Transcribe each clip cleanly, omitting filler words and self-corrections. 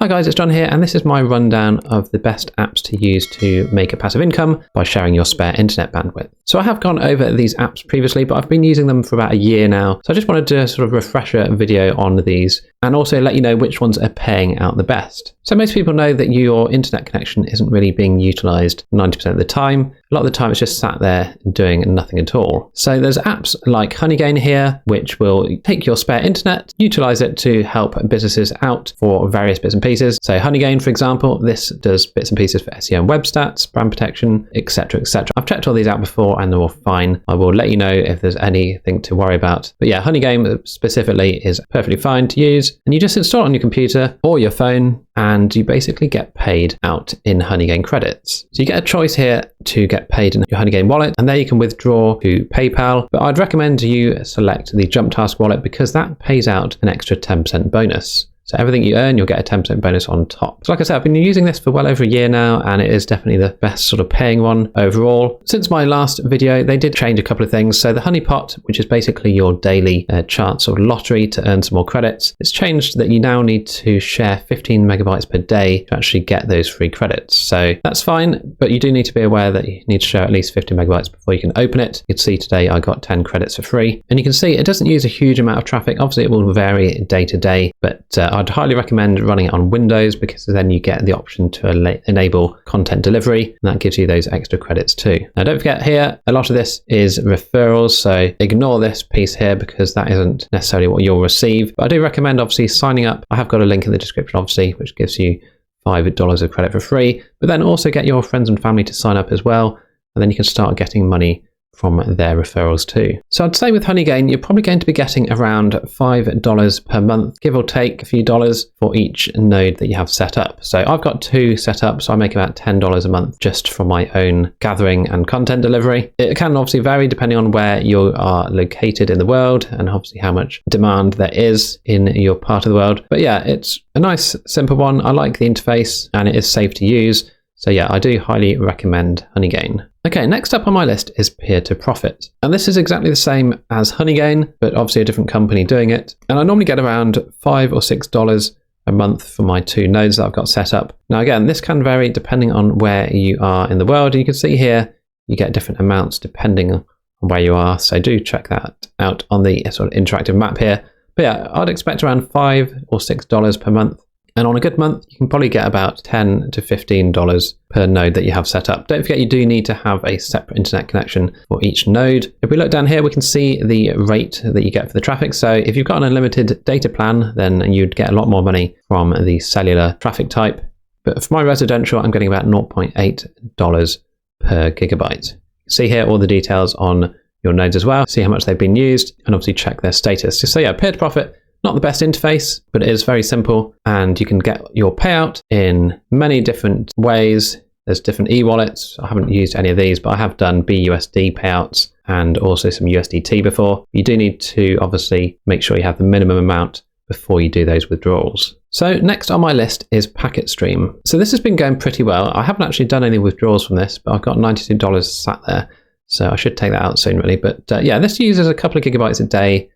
Hi guys, it's John here, and this is my rundown of the best apps to use to make a passive income by sharing your spare internet bandwidth. So I have gone over these apps previously, but I've been using them for about a year now. So I just wanted to sort of refresher video on these and also let you know which ones are paying out the best. So most people know that your internet connection isn't really being utilized 90% of the time. A lot of the time it's just sat there doing nothing at all. So there's apps like HoneyGain here, which will take your spare internet, utilize it to help businesses out for various bits and pieces. So HoneyGain, for example, this does bits and pieces for SEO and web stats, brand protection, etc., etc. I've checked all these out before and they're all fine. I will let you know if there's anything to worry about. But yeah, HoneyGain specifically is perfectly fine to use. And you just install it on your computer or your phone, and you basically get paid out in HoneyGain credits. So you get a choice here to get paid in your HoneyGain wallet, and there you can withdraw to PayPal. But I'd recommend you select the Jump Task wallet because that pays out an extra 10% bonus. So everything you earn, you'll get a 10% bonus on top. So like I said, I've been using this for well over a year now, and it is definitely the best sort of paying one overall. Since my last video, they did change a couple of things. So the Honeypot, which is basically your daily chance or lottery to earn some more credits, it's changed that you now need to share 15 megabytes per day to actually get those free credits. So that's fine, but you do need to be aware that you need to share at least 50 megabytes before you can open it. You can see today I got 10 credits for free, and you can see it doesn't use a huge amount of traffic. Obviously it will vary day to day, but I'd highly recommend running it on Windows because then you get the option to enable content delivery, and that gives you those extra credits too. Now don't forget here, a lot of this is referrals, so ignore this piece here because that isn't necessarily what you'll receive. But I do recommend obviously signing up. I have got a link in the description obviously, which gives you $5 of credit for free, but then also get your friends and family to sign up as well, and then you can start getting money from their referrals too. So I'd say with HoneyGain, you're probably going to be getting around $5 per month, give or take a few dollars for each node that you have set up. So I've got 2 set up, so I make about $10 a month just from my own gathering and content delivery. It can obviously vary depending on where you are located in the world and obviously how much demand there is in your part of the world. But yeah, it's a nice simple one. I like the interface and it is safe to use. So yeah, I do highly recommend HoneyGain. Okay, next up on my list is Peer2Profit. And this is exactly the same as HoneyGain, but obviously a different company doing it. And I normally get around $5 or $6 a month for my 2 nodes that I've got set up. Now again, this can vary depending on where you are in the world. And you can see here, you get different amounts depending on where you are. So do check that out on the sort of interactive map here. But yeah, I'd expect around $5 or $6 per month. And on a good month, you can probably get about $10 to $15 per node that you have set up. Don't forget, you do need to have a separate internet connection for each node. If we look down here, we can see the rate that you get for the traffic. So if you've got an unlimited data plan, then you'd get a lot more money from the cellular traffic type. But for my residential, I'm getting about $0.8 per gigabyte. See here all the details on your nodes as well. See how much they've been used and obviously check their status. So yeah, Peer2Profit, not the best interface, but it is very simple and you can get your payout in many different ways. There's different e-wallets. I haven't used any of these, but I have done BUSD payouts and also some USDT before. You do need to obviously make sure you have the minimum amount before you do those withdrawals. So next on my list is PacketStream. So this has been going pretty well. I haven't actually done any withdrawals from this, but I've got $92 sat there. So I should take that out soon really. But yeah, this uses a couple of gigabytes a day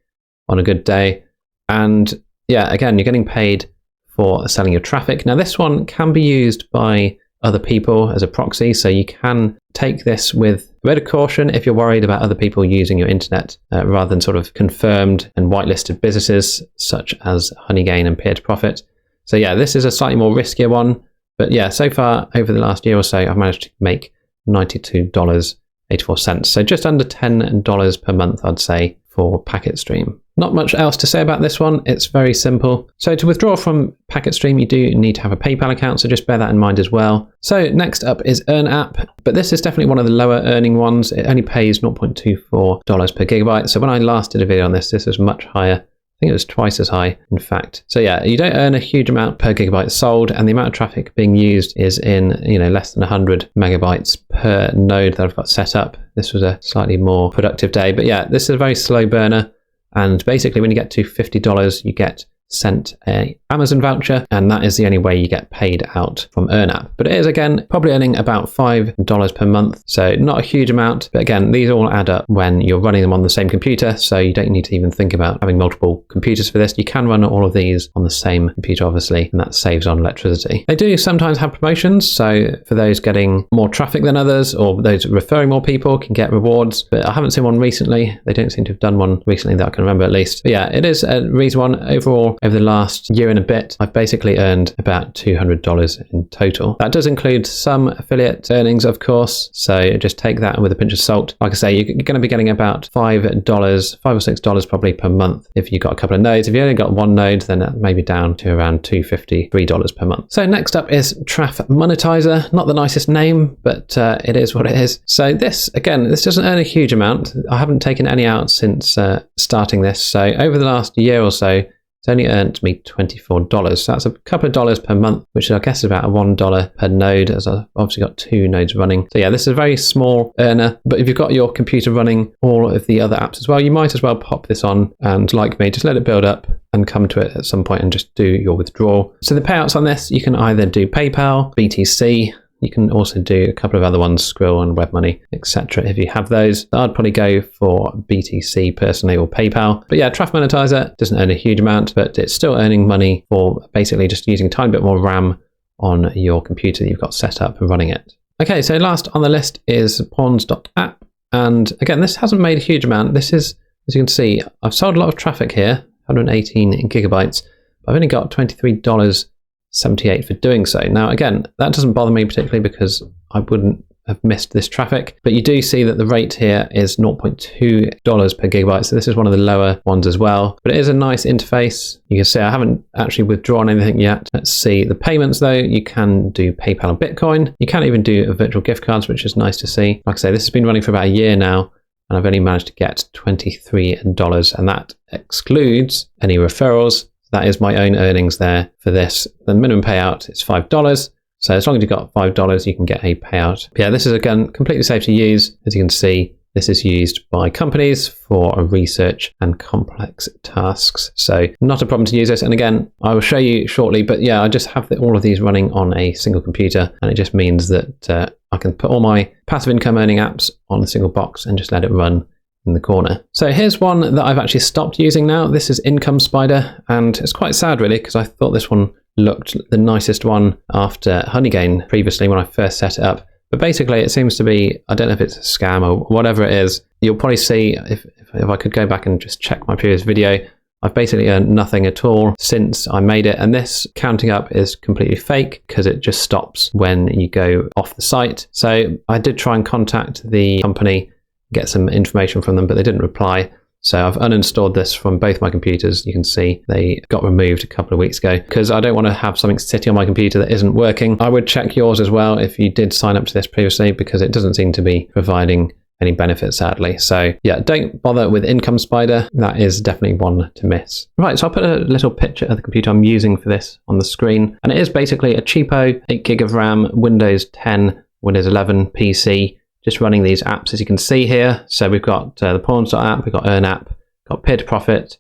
on a good day. And yeah, again, you're getting paid for selling your traffic. Now this one can be used by other people as a proxy, so you can take this with a bit of caution if you're worried about other people using your internet rather than sort of confirmed and whitelisted businesses such as HoneyGain and Peer2Profit. So yeah, this is a slightly more riskier one, but yeah, so far over the last year or so, I've managed to make $92.84. So just under $10 per month, I'd say, for PacketStream. Not much else to say about this one. It's very simple. So to withdraw from PacketStream, you do need to have a PayPal account, so just bear that in mind as well. So next up is EarnApp, but this is definitely one of the lower earning ones. It only pays $0.24 per gigabyte. So when I last did a video on this, this was much higher. I think it was twice as high, in fact. So yeah, you don't earn a huge amount per gigabyte sold, and the amount of traffic being used is in, less than 100 megabytes per node that I've got set up. This was a slightly more productive day, but yeah, this is a very slow burner. And basically when you get to $50, you get sent a Amazon voucher, and that is the only way you get paid out from EarnApp. But it is, again, probably earning about $5 per month, so not a huge amount. But again, these all add up when you're running them on the same computer, so you don't need to even think about having multiple computers for this. You can run all of these on the same computer, obviously, and that saves on electricity. They do sometimes have promotions, so for those getting more traffic than others, or those referring more people, can get rewards, but I haven't seen one recently. They don't seem to have done one recently that I can remember, at least. But yeah, it is a reasonable one. Overall, over the last year and a bit, I've basically earned about $200 in total. That does include some affiliate earnings, of course, so just take that with a pinch of salt. Like I say, you're going to be getting about $5 or $6 probably per month if you've got a couple of nodes. If you only got one node, then that may be down to around $2.50, $3 per month. So next up is Traffmonetizer. Not the nicest name, but it is what it is. So this, again, this doesn't earn a huge amount. I haven't taken any out since starting this. So over the last year or so, it's only earned me $24. So that's a couple of dollars per month, which I guess is about $1 per node, as I've obviously got 2 nodes running. So yeah, this is a very small earner, but if you've got your computer running all of the other apps as well, you might as well pop this on and, like me, just let it build up and come to it at some point and just do your withdrawal. So the payouts on this, you can either do PayPal, BTC, you can also do a couple of other ones, Skrill and WebMoney, etc. if you have those. I'd probably go for BTC personally, or PayPal. But yeah, Traffmonetizer doesn't earn a huge amount, but it's still earning money for basically just using a tiny bit more RAM on your computer that you've got set up and running it. Okay, so last on the list is Pawns.app. And again, this hasn't made a huge amount. This is, as you can see, I've sold a lot of traffic here, 118 gigabytes. But I've only got $23.78 for doing so. Now, again, that doesn't bother me particularly because I wouldn't have missed this traffic, but you do see that the rate here is $0.2 per gigabyte. So this is one of the lower ones as well, but it is a nice interface. You can see I haven't actually withdrawn anything yet. Let's see the payments though. You can do PayPal and Bitcoin. You can even do virtual gift cards, which is nice to see. Like I say, this has been running for about a year now, and I've only managed to get $23, and that excludes any referrals. That is my own earnings there for this. The minimum payout is $5. So as long as you've got $5, you can get a payout. But yeah, this is, again, completely safe to use. As you can see, this is used by companies for research and complex tasks. So not a problem to use this. And again, I will show you shortly, but yeah, I just have all of these running on a single computer. And it just means that I can put all my passive income earning apps on a single box and just let it run in the corner. So here's one that I've actually stopped using now. This is Income Spider, and it's quite sad really, because I thought this one looked the nicest one after HoneyGain previously when I first set it up. But basically it seems to be, I don't know if it's a scam or whatever it is. You'll probably see, if I could go back and just check my previous video, I've basically earned nothing at all since I made it. And this counting up is completely fake because it just stops when you go off the site. So I did try and contact the company, get some information from them, but they didn't reply. So I've uninstalled this from both my computers. You can see they got removed a couple of weeks ago because I don't want to have something sitting on my computer that isn't working. I would check yours as well if you did sign up to this previously, because it doesn't seem to be providing any benefits, sadly. So yeah, don't bother with Income Spider. That is definitely one to miss. Right, so I'll put a little picture of the computer I'm using for this on the screen. And it is basically a cheapo 8 gig of RAM, Windows 10, Windows 11 PC, just running these apps as you can see here. So we've got the Pawns.app, we've got EarnApp, got Peer2Profit,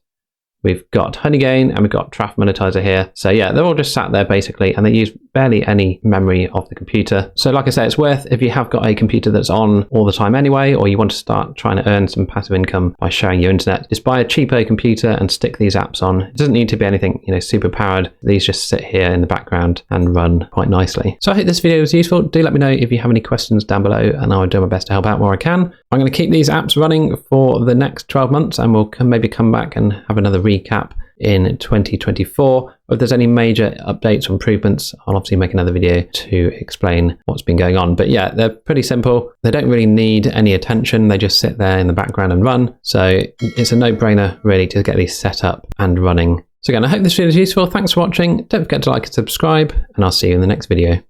we've got HoneyGain, and we've got Traffmonetizer here. So yeah, they're all just sat there basically, and they use barely any memory of the computer. So like I say, it's worth, if you have got a computer that's on all the time anyway, or you want to start trying to earn some passive income by sharing your internet, just buy a cheapo computer and stick these apps on. It doesn't need to be anything, super powered. These just sit here in the background and run quite nicely. So I hope this video was useful. Do let me know if you have any questions down below, and I'll do my best to help out where I can. I'm going to keep these apps running for the next 12 months, and we'll maybe come back and have another recap in 2024. If there's any major updates or improvements, I'll obviously make another video to explain what's been going on. But yeah, they're pretty simple. They don't really need any attention. They just sit there in the background and run. So it's a no-brainer really to get these set up and running. So again, I hope this video is useful. Thanks for watching. Don't forget to like and subscribe, and I'll see you in the next video.